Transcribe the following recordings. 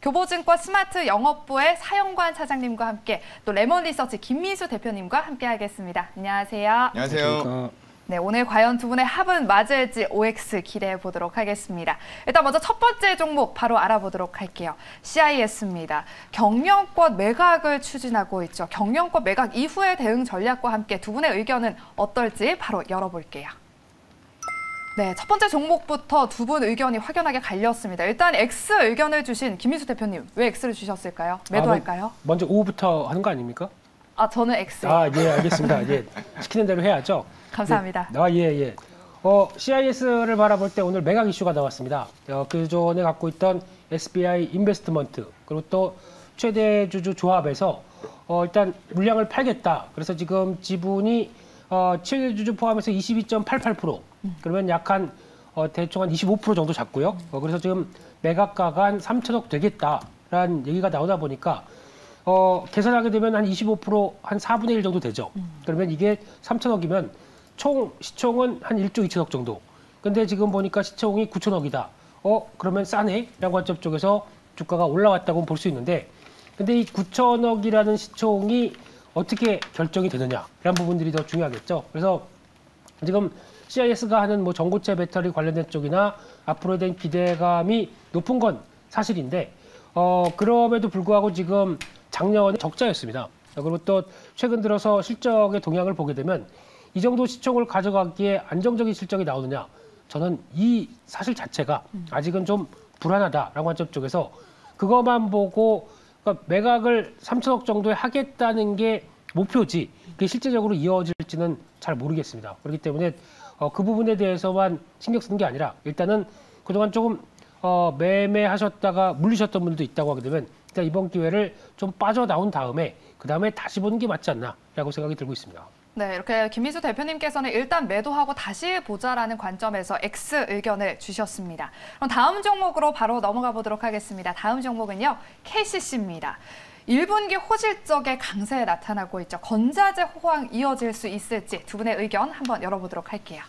교보증권 스마트 영업부의 사영관 차장님과 함께 또 레몬리서치 김미수 대표님과 함께하겠습니다. 안녕하세요. 안녕하세요. 네, 오늘 과연 두 분의 합은 맞을지 OX 기대해 보도록 하겠습니다. 일단 먼저 첫 번째 종목 바로 알아보도록 할게요. CIS입니다. 경영권 매각을 추진하고 있죠. 경영권 매각 이후의 대응 전략과 함께 두 분의 의견은 어떨지 바로 열어볼게요. 네, 첫 번째 종목부터 두 분 의견이 확연하게 갈렸습니다. 일단 X 의견을 주신 김미수 대표님, 왜 X를 주셨을까요? 매도할까요? 먼저 O부터 하는 거 아닙니까? 저는 X. 예, 알겠습니다. 예, 시키는 대로 해야죠. 감사합니다. 예. CIS를 바라볼 때 오늘 매각 이슈가 나왔습니다. 그전에 갖고 있던 SBI 인베스트먼트 그리고 또 최대 주주 조합에서 일단 물량을 팔겠다. 그래서 지금 지분이 최대 주주 포함해서 22.88%. 그러면 약 한 대충 한 25% 정도 잡고요. 그래서 지금 매각가가 한 3천억 되겠다라는 얘기가 나오다 보니까 계산하게 되면 한 25% 한 4분의 1 정도 되죠. 그러면 이게 3천억이면 총 시총은 한 1조 2천억 정도. 근데 지금 보니까 시총이 9천억이다. 그러면 싸네? 라는 관점 쪽에서 주가가 올라왔다고 볼 수 있는데 근데 이 9천억이라는 시총이 어떻게 결정이 되느냐라는 부분들이 더 중요하겠죠. 그래서 지금 CIS가 하는 뭐 전고체 배터리 관련된 쪽이나 앞으로에 대한 기대감이 높은 건 사실인데 그럼에도 불구하고 지금 작년에 적자였습니다. 그리고 또 최근 들어서 실적의 동향을 보게 되면 이 정도 시총을 가져가기에 안정적인 실적이 나오느냐 저는 이 사실 자체가 아직은 좀 불안하다라는 관점 쪽에서 그것만 보고 그러니까 매각을 3천억 정도에 하겠다는 게 목표지 그게 실제적으로 이어질지는 잘 모르겠습니다. 그렇기 때문에 그 부분에 대해서만 신경 쓰는 게 아니라 일단은 그동안 조금 매매하셨다가 물리셨던 분들도 있다고 하게 되면 일단 이번 기회를 좀 빠져나온 다음에 그 다음에 다시 보는 게 맞지 않나라고 생각이 들고 있습니다. 네, 이렇게 김미수 대표님께서는 일단 매도하고 다시 보자라는 관점에서 X 의견을 주셨습니다. 그럼 다음 종목으로 바로 넘어가 보도록 하겠습니다. 다음 종목은요, KCC입니다. 1분기 호실적의 강세 나타나고 있죠. 건자재 호황 이어질 수 있을지 두 분의 의견 한번 열어보도록 할게요.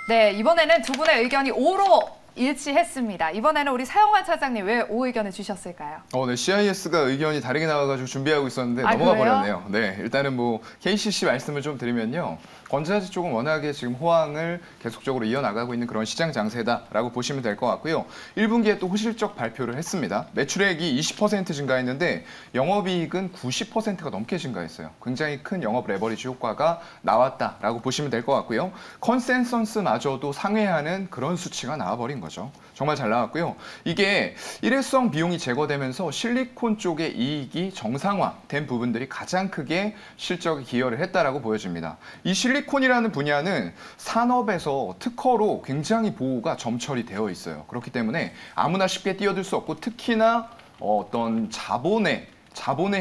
네, 이번에는 두 분의 의견이 O로 일치했습니다. 이번에는 우리 사영관 차장님 왜 O 의견을 주셨을까요? 네, CIS가 의견이 다르게 나와가지고 준비하고 있었는데 넘어가 버렸네요. 네, 일단은 뭐 KCC 말씀을 좀 드리면요. 건자재 쪽은 워낙에 지금 호황을 계속적으로 이어나가고 있는 그런 시장 장세다라고 보시면 될 것 같고요. 1분기에 또 호실적 발표를 했습니다. 매출액이 20% 증가했는데 영업이익은 90%가 넘게 증가했어요. 굉장히 큰 영업 레버리지 효과가 나왔다라고 보시면 될 것 같고요. 컨센서스마저도 상회하는 그런 수치가 나와버린 거죠. 정말 잘 나왔고요. 이게 일회성 비용이 제거되면서 실리콘 쪽의 이익이 정상화된 부분들이 가장 크게 실적에 기여를 했다라고 보여집니다. 이 실리콘이라는 분야는 산업에서 특허로 굉장히 보호가 점철이 되어 있어요. 그렇기 때문에 아무나 쉽게 뛰어들 수 없고 특히나 어떤 자본의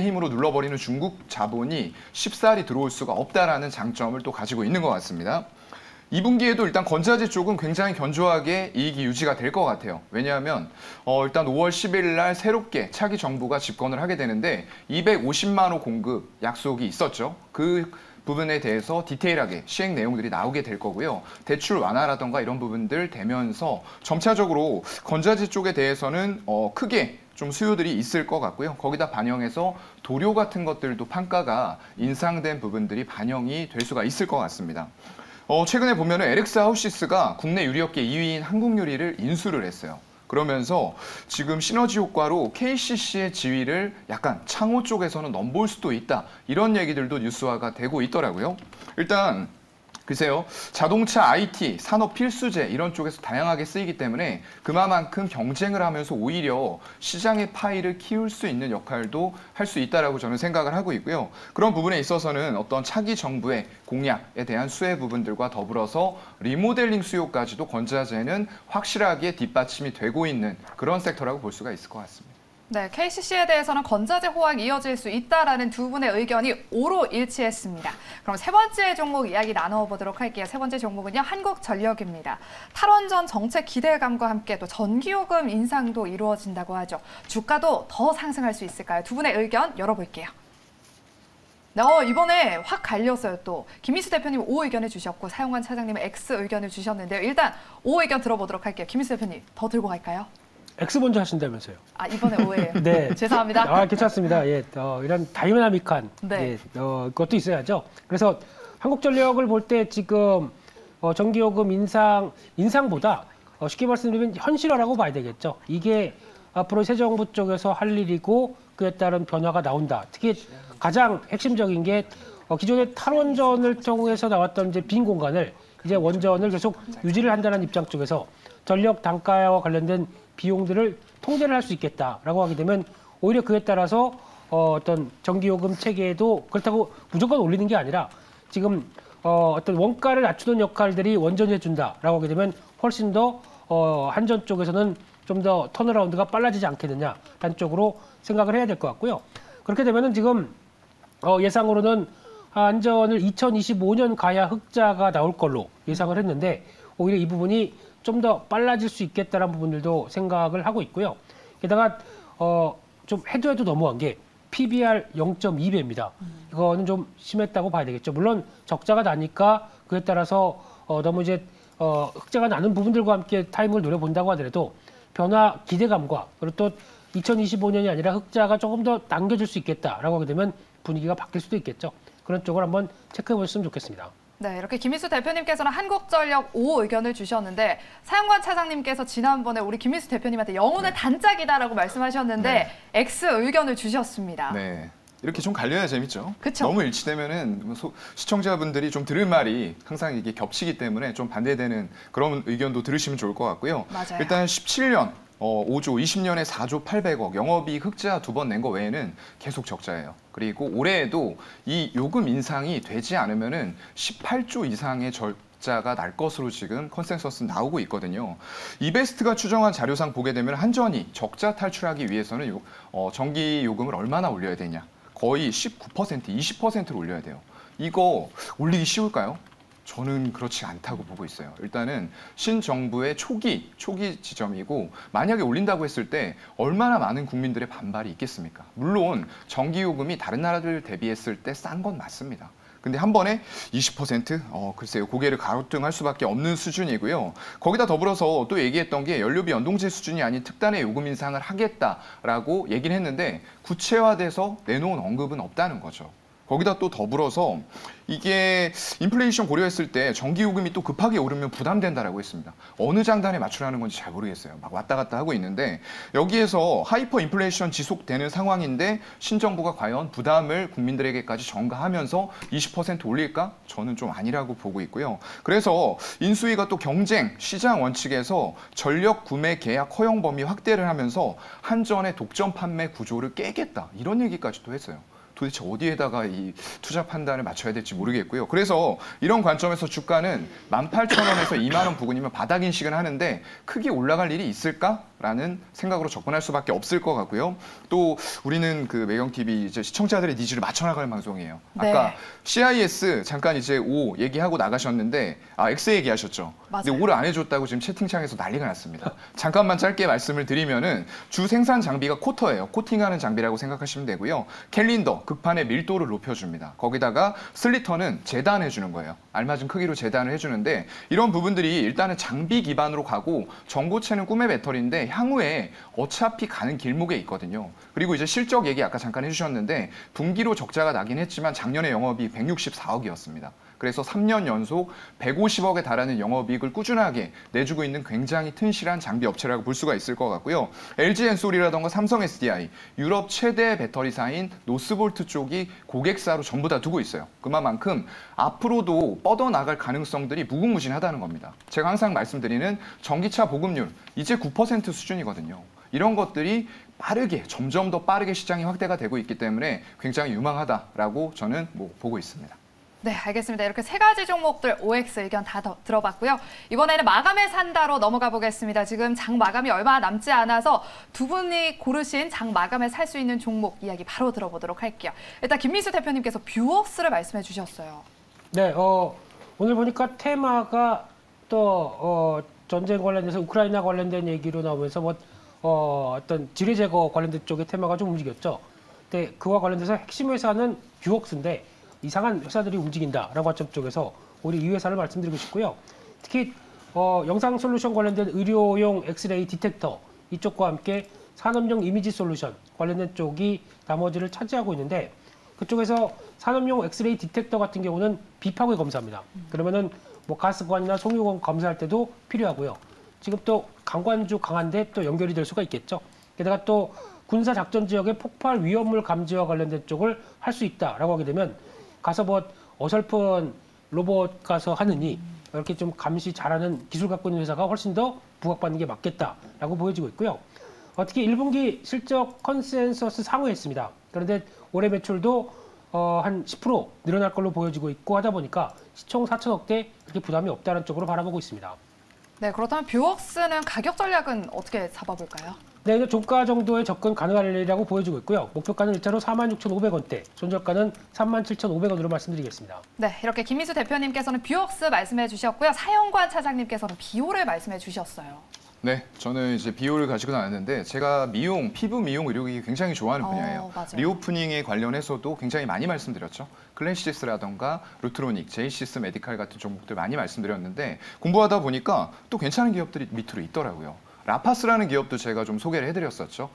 힘으로 눌러버리는 중국 자본이 쉽사리 들어올 수가 없다라는 장점을 또 가지고 있는 것 같습니다. 2분기에도 일단 건자재 쪽은 굉장히 견조하게 이익이 유지가 될 것 같아요. 왜냐하면 일단 5월 10일 날 새롭게 차기 정부가 집권을 하게 되는데 250만 호 공급 약속이 있었죠. 그 부분에 대해서 디테일하게 시행 내용들이 나오게 될 거고요. 대출 완화라던가 이런 부분들 되면서 점차적으로 건자재 쪽에 대해서는 크게 좀 수요들이 있을 것 같고요. 거기다 반영해서 도료 같은 것들도 판가가 인상된 부분들이 반영이 될 수가 있을 것 같습니다. 최근에 보면은 LX 하우시스가 국내 유리업계 2위인 한국유리를 인수를 했어요. 그러면서 지금 시너지 효과로 KCC의 지위를 약간 창호 쪽에서는 넘볼 수도 있다. 이런 얘기들도 뉴스화가 되고 있더라고요. 일단 글쎄요. 자동차, IT, 산업 필수재 이런 쪽에서 다양하게 쓰이기 때문에 그만큼 경쟁을 하면서 오히려 시장의 파이를 키울 수 있는 역할도 할 수 있다라고 저는 생각을 하고 있고요. 그런 부분에 있어서는 어떤 차기 정부의 공약에 대한 수혜 부분들과 더불어서 리모델링 수요까지도 건자재는 확실하게 뒷받침이 되고 있는 그런 섹터라고 볼 수가 있을 것 같습니다. 네, KCC에 대해서는 건자재 호황이 이어질 수 있다라는 두 분의 의견이 O로 일치했습니다. 그럼 세 번째 종목 이야기 나눠보도록 할게요. 세 번째 종목은요, 한국전력입니다. 탈원전 정책 기대감과 함께 또 전기요금 인상도 이루어진다고 하죠. 주가도 더 상승할 수 있을까요? 두 분의 의견 열어볼게요. 이번에 확 갈렸어요. 또 김미수 대표님 O 의견을 주셨고 사영관 차장님은 X 의견을 주셨는데요. 일단 O 의견 들어보도록 할게요. 김미수 대표님 더 들고 갈까요? X 먼저 하신다면서요? 아, 이번에 오해예요. 네. 죄송합니다. 아, 괜찮습니다. 예, 이런 다이나믹한 네. 예, 그것도 있어야죠. 그래서 한국전력을 볼 때 지금 전기요금 인상보다 쉽게 말씀드리면 현실화라고 봐야 되겠죠. 이게 앞으로 새 정부 쪽에서 할 일이고 그에 따른 변화가 나온다. 특히 가장 핵심적인 게 기존의 탈원전을 통해서 나왔던 이제 빈 공간을 이제 원전을 계속 유지를 한다는 입장 쪽에서 전력 단가와 관련된 비용들을 통제를 할 수 있겠다라고 하게 되면 오히려 그에 따라서 어떤 전기요금 체계에도 그렇다고 무조건 올리는 게 아니라 지금 어떤 원가를 낮추는 역할들이 원전이 해준다라고 하게 되면 훨씬 더 한전 쪽에서는 좀 더 턴어라운드가 빨라지지 않겠느냐라는 쪽으로 생각을 해야 될 것 같고요. 그렇게 되면은 지금 예상으로는 한전을 2025년 가야 흑자가 나올 걸로 예상을 했는데 오히려 이 부분이 좀 더 빨라질 수 있겠다는 부분들도 생각을 하고 있고요. 게다가 좀 해도 너무한 게 PBR 0.2배입니다. 이거는 좀 심했다고 봐야 되겠죠. 물론 적자가 나니까 그에 따라서 너무 이제 흑자가 나는 부분들과 함께 타임을 노려본다고 하더라도 변화 기대감과 그리고 또 2025년이 아니라 흑자가 조금 더 당겨질 수 있겠다라고 하게 되면 분위기가 바뀔 수도 있겠죠. 그런 쪽을 한번 체크해 보셨으면 좋겠습니다. 네, 이렇게 김희수 대표님께서는 한국전력 O 의견을 주셨는데 사용관 차장님께서 지난번에 우리 김희수 대표님한테 영혼의 단짝이다라고 말씀하셨는데 X 의견을 주셨습니다. 네. 이렇게 좀 갈려야 재밌죠. 그쵸? 너무 일치되면은 시청자분들이 좀 들을 말이 항상 이게 겹치기 때문에 좀 반대되는 그런 의견도 들으시면 좋을 것 같고요. 맞아요. 일단 17년 5조, 20년에 4조 800억, 영업이익 흑자 2번 낸 거 외에는 계속 적자예요. 그리고 올해에도 이 요금 인상이 되지 않으면은 18조 이상의 적자가 날 것으로 지금 컨센서스 나오고 있거든요. 이베스트가 추정한 자료상 보게 되면 한전이 적자 탈출하기 위해서는 전기 요금을 얼마나 올려야 되냐? 거의 19%, 20%를 올려야 돼요. 이거 올리기 쉬울까요? 저는 그렇지 않다고 보고 있어요. 일단은 신정부의 초기 지점이고 만약에 올린다고 했을 때 얼마나 많은 국민들의 반발이 있겠습니까? 물론 전기요금이 다른 나라들 대비했을 때 싼 건 맞습니다. 근데 한 번에 20%? 글쎄요. 고개를 가로등할 수밖에 없는 수준이고요. 거기다 더불어서 또 얘기했던 게 연료비 연동제 수준이 아닌 특단의 요금 인상을 하겠다라고 얘기를 했는데 구체화돼서 내놓은 언급은 없다는 거죠. 거기다 또 더불어서 이게 인플레이션 고려했을 때 전기요금이 또 급하게 오르면 부담된다라고 했습니다. 어느 장단에 맞추라는 건지 잘 모르겠어요. 막 왔다 갔다 하고 있는데 여기에서 하이퍼 인플레이션 지속되는 상황인데 신정부가 과연 부담을 국민들에게까지 전가하면서 20% 올릴까? 저는 좀 아니라고 보고 있고요. 그래서 인수위가 또 경쟁, 시장 원칙에서 전력 구매 계약 허용 범위 확대를 하면서 한전의 독점 판매 구조를 깨겠다. 이런 얘기까지도 했어요. 도대체 어디에다가 이 투자 판단을 맞춰야 될지 모르겠고요. 그래서 이런 관점에서 주가는 18,000원에서 2만 원 부근이면 바닥 인식을 하는데 크게 올라갈 일이 있을까라는 생각으로 접근할 수밖에 없을 것 같고요. 또 우리는 그 매경TV 이제 시청자들의 니즈를 맞춰나갈 방송이에요. 네. 아까 CIS 잠깐 이제 O 얘기하고 나가셨는데 X 얘기하셨죠. 맞아요. 근데 O를 안 해줬다고 지금 채팅창에서 난리가 났습니다. 잠깐만 짧게 말씀을 드리면은 주 생산 장비가 코터예요. 코팅하는 장비라고 생각하시면 되고요. 캘린더 극판의 밀도를 높여줍니다. 거기다가 슬리터는 재단해주는 거예요. 알맞은 크기로 재단을 해주는데 이런 부분들이 일단은 장비 기반으로 가고 전고체는 꿈의 배터리인데 향후에 어차피 가는 길목에 있거든요. 그리고 이제 실적 얘기 아까 잠깐 해주셨는데 분기로 적자가 나긴 했지만 작년에 영업이 164억이었습니다. 그래서 3년 연속 150억에 달하는 영업이익을 꾸준하게 내주고 있는 굉장히 튼실한 장비 업체라고 볼 수가 있을 것 같고요. LG 엔솔이라던가 삼성 SDI, 유럽 최대 배터리사인 노스볼트 쪽이 고객사로 전부 다 두고 있어요. 그만큼 앞으로도 뻗어나갈 가능성들이 무궁무진하다는 겁니다. 제가 항상 말씀드리는 전기차 보급률, 이제 9% 수준이거든요. 이런 것들이 빠르게, 점점 더 빠르게 시장이 확대가 되고 있기 때문에 굉장히 유망하다라고 저는 보고 있습니다. 네, 알겠습니다. 이렇게 세 가지 종목들 OX 의견 다 들어봤고요. 이번에는 마감에 산다로 넘어가 보겠습니다. 지금 장 마감이 얼마 남지 않아서 두 분이 고르신 장 마감에 살 수 있는 종목 이야기 바로 들어보도록 할게요. 일단 김민수 대표님께서 뷰웍스를 말씀해 주셨어요. 네, 오늘 보니까 테마가 또 전쟁 관련돼서 우크라이나 관련된 얘기로 나오면서 어떤 지뢰 제거 관련된 쪽의 테마가 좀 움직였죠. 근데 그와 관련돼서 핵심 회사는 뷰웍스인데 이상한 회사들이 움직인다라고 관점 쪽에서 우리 이 회사를 말씀드리고 싶고요. 특히 영상 솔루션 관련된 의료용 엑스레이 디텍터 이쪽과 함께 산업용 이미지 솔루션 관련된 쪽이 나머지를 차지하고 있는데 그쪽에서 산업용 엑스레이 디텍터 같은 경우는 비파괴 검사입니다. 그러면은 뭐 가스관이나 송유관 검사할 때도 필요하고요. 지금 또 강관주 강한데 또 연결이 될 수가 있겠죠. 게다가 또 군사 작전 지역의 폭발 위험물 감지와 관련된 쪽을 할 수 있다라고 하게 되면 가서 뭐 어설픈 로봇 가서 하느니 이렇게 좀 감시 잘하는 기술 갖고 있는 회사가 훨씬 더 부각받는 게 맞겠다라고 보여지고 있고요. 특히 1분기 실적 컨센서스 상회했습니다. 그런데 올해 매출도 한 10% 늘어날 걸로 보여지고 있고 하다 보니까 시총 4천억대 그렇게 부담이 없다는 쪽으로 바라보고 있습니다. 네, 그렇다면 뷰웍스는 가격 전략은 어떻게 잡아볼까요? 네, 이제 종가 정도에 접근 가능하리라고 보여지고 있고요. 목표가는 일자로 46,500원대, 손절가는 37,500원으로 말씀드리겠습니다. 네, 이렇게 김민수 대표님께서는 뷰웍스 말씀해 주셨고요. 사영관 차장님께서는 비오를 말씀해 주셨어요. 네, 저는 이제 비오를 가지고 나왔는데 제가 피부 미용 의료기기 굉장히 좋아하는 분야예요. 맞아요. 리오프닝에 관련해서도 굉장히 많이 말씀드렸죠. 클래시스라던가 루트로닉, 제이시스 메디칼 같은 종목들 많이 말씀드렸는데 공부하다 보니까 또 괜찮은 기업들이 밑으로 있더라고요. 라파스라는 기업도 제가 좀 소개를 해드렸었죠.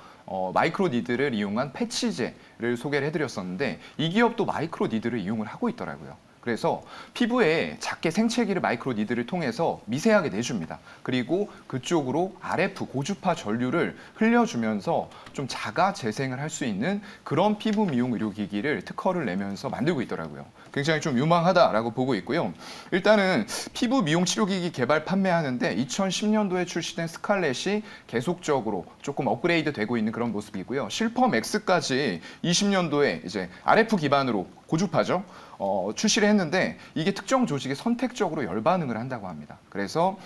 마이크로 니드를 이용한 패치제를 소개를 해드렸었는데 이 기업도 마이크로 니드를 이용을 하고 있더라고요. 그래서 피부에 작게 생채기를 마이크로 니드를 통해서 미세하게 내줍니다. 그리고 그쪽으로 RF 고주파 전류를 흘려주면서 좀 자가 재생을 할 수 있는 그런 피부 미용 의료기기를 특허를 내면서 만들고 있더라고요. 굉장히 좀 유망하다라고 보고 있고요. 일단은 피부 미용 치료기기 개발 판매하는데 2010년도에 출시된 스칼렛이 계속적으로 조금 업그레이드 되고 있는 그런 모습이고요. 실펌 X까지 20년도에 이제 RF 기반으로 고주파죠. 출시를 했는데 이게 특정 조직에 선택적으로 열반응을 한다고 합니다. 그래서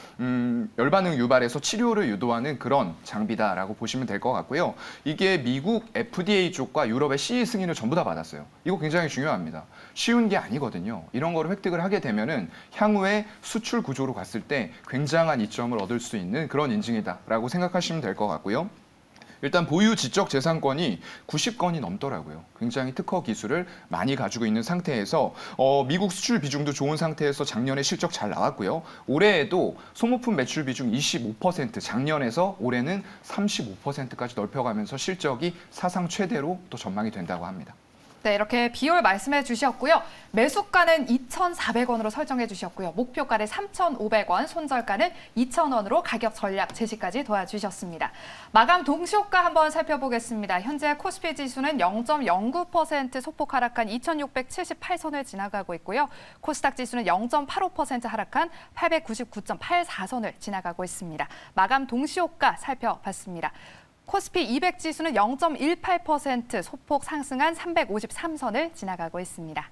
열반응 유발해서 치료를 유도하는 그런 장비다라고 보시면 될 것 같고요. 이게 미국 FDA 쪽과 유럽의 CE 승인을 전부 다 받았어요. 이거 굉장히 중요합니다. 쉬운 게 아니거든요. 이런 거를 획득을 하게 되면은 향후에 수출 구조로 갔을 때 굉장한 이점을 얻을 수 있는 그런 인증이다라고 생각하시면 될 것 같고요. 일단 보유 지적 재산권이 90건이 넘더라고요. 굉장히 특허 기술을 많이 가지고 있는 상태에서 미국 수출 비중도 좋은 상태에서 작년에 실적 잘 나왔고요. 올해에도 소모품 매출 비중 25%, 작년에서 올해는 35%까지 넓혀가면서 실적이 사상 최대로 또 전망이 된다고 합니다. 네, 이렇게 비율 말씀해 주셨고요. 매수가는 2,400원으로 설정해 주셨고요. 목표가는 3,500원, 손절가는 2,000원으로 가격 전략 제시까지 도와주셨습니다. 마감 동시효과 한번 살펴보겠습니다. 현재 코스피 지수는 0.09% 소폭 하락한 2,678선을 지나가고 있고요. 코스닥 지수는 0.85% 하락한 899.84선을 지나가고 있습니다. 마감 동시효과 살펴봤습니다. 코스피 200 지수는 0.18% 소폭 상승한 353선을 지나가고 있습니다.